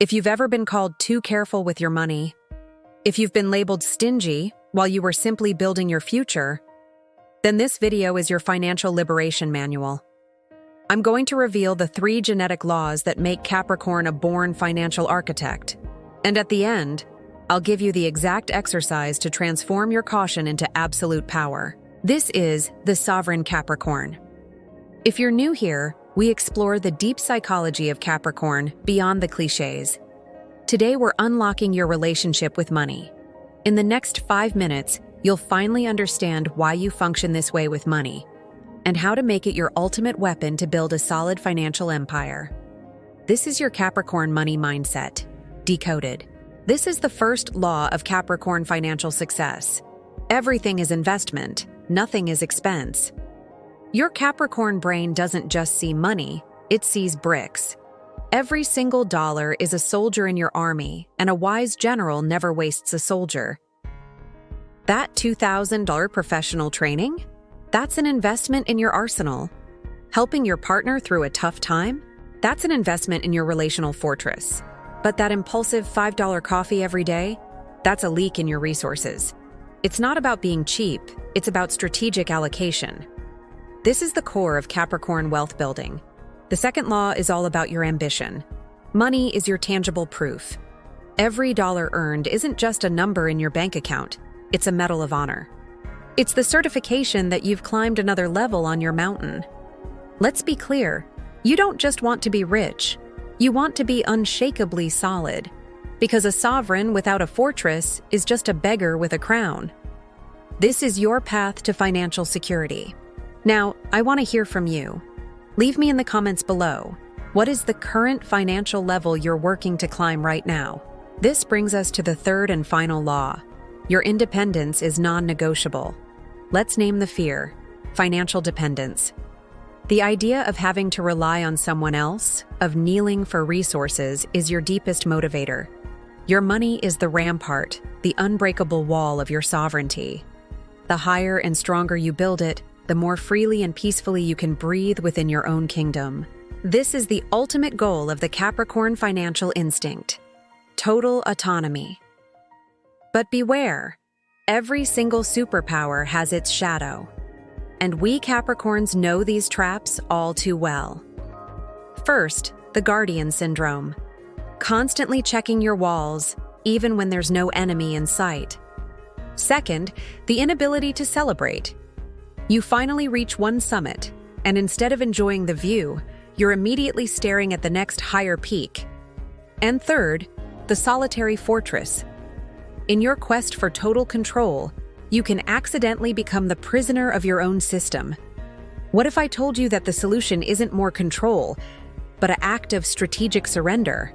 If you've ever been called too careful with your money, if you've been labeled stingy while you were simply building your future, then this video is your financial liberation manual. I'm going to reveal the 3 genetic laws that make Capricorn a born financial architect. And at the end, I'll give you the exact exercise to transform your caution into absolute power. This is the Sovereign Capricorn. If you're new here, we explore the deep psychology of Capricorn beyond the cliches. Today we're unlocking your relationship with money. In the next 5 minutes, you'll finally understand why you function this way with money, and how to make it your ultimate weapon to build a solid financial empire. This is your Capricorn money mindset, decoded. This is the first law of Capricorn financial success. Everything is investment, nothing is expense. Your Capricorn brain doesn't just see money, it sees bricks. Every single dollar is a soldier in your army, and a wise general never wastes a soldier. That $2,000 professional training? That's an investment in your arsenal. Helping your partner through a tough time? That's an investment in your relational fortress. But that impulsive $5 coffee every day? That's a leak in your resources. It's not about being cheap, it's about strategic allocation. This is the core of Capricorn wealth building. The second law is all about your ambition. Money is your tangible proof. Every dollar earned isn't just a number in your bank account, it's a medal of honor. It's the certification that you've climbed another level on your mountain. Let's be clear, you don't just want to be rich, you want to be unshakably solid. Because a sovereign without a fortress is just a beggar with a crown. This is your path to financial security. Now, I want to hear from you. Leave me in the comments below. What is the current financial level you're working to climb right now? This brings us to the third and final law. Your independence is non-negotiable. Let's name the fear: financial dependence. The idea of having to rely on someone else, of kneeling for resources, is your deepest motivator. Your money is the rampart, the unbreakable wall of your sovereignty. The higher and stronger you build it, the more freely and peacefully you can breathe within your own kingdom. This is the ultimate goal of the Capricorn financial instinct: total autonomy. But beware, every single superpower has its shadow. And we Capricorns know these traps all too well. First, the guardian syndrome. Constantly checking your walls, even when there's no enemy in sight. Second, the inability to celebrate. You finally reach one summit, and instead of enjoying the view, you're immediately staring at the next higher peak. And third, the solitary fortress. In your quest for total control, you can accidentally become the prisoner of your own system. What if I told you that the solution isn't more control, but an act of strategic surrender?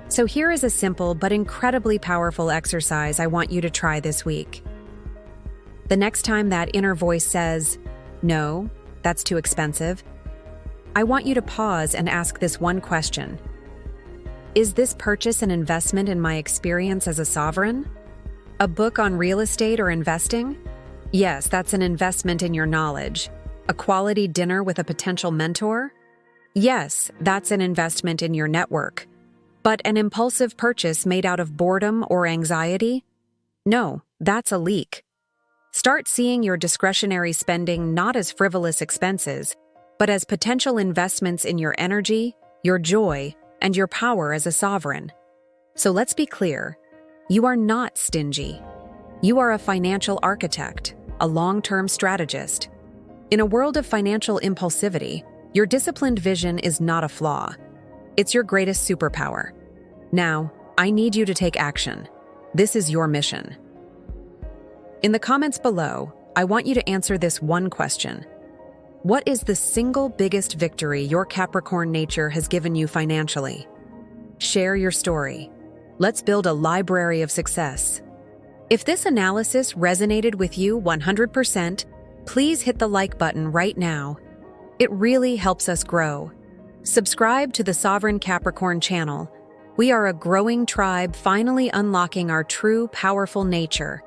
So here is a simple but incredibly powerful exercise I want you to try this week. The next time that inner voice says, "No, that's too expensive," I want you to pause and ask this one question. Is this purchase an investment in my experience as a sovereign? A book on real estate or investing? Yes, that's an investment in your knowledge. A quality dinner with a potential mentor? Yes, that's an investment in your network. But an impulsive purchase made out of boredom or anxiety? No, that's a leak. Start seeing your discretionary spending not as frivolous expenses, but as potential investments in your energy, your joy, and your power as a sovereign. So let's be clear, you are not stingy. You are a financial architect, a long-term strategist. In a world of financial impulsivity, your disciplined vision is not a flaw. It's your greatest superpower. Now, I need you to take action. This is your mission. In the comments below, I want you to answer this one question. What is the single biggest victory your Capricorn nature has given you financially? Share your story. Let's build a library of success. If this analysis resonated with you 100%, please hit the like button right now. It really helps us grow. Subscribe to the Sovereign Capricorn channel. We are a growing tribe finally unlocking our true, powerful nature.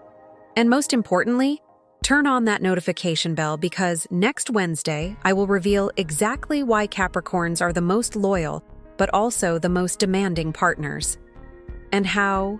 And most importantly, turn on that notification bell because next Wednesday, I will reveal exactly why Capricorns are the most loyal, but also the most demanding partners. And how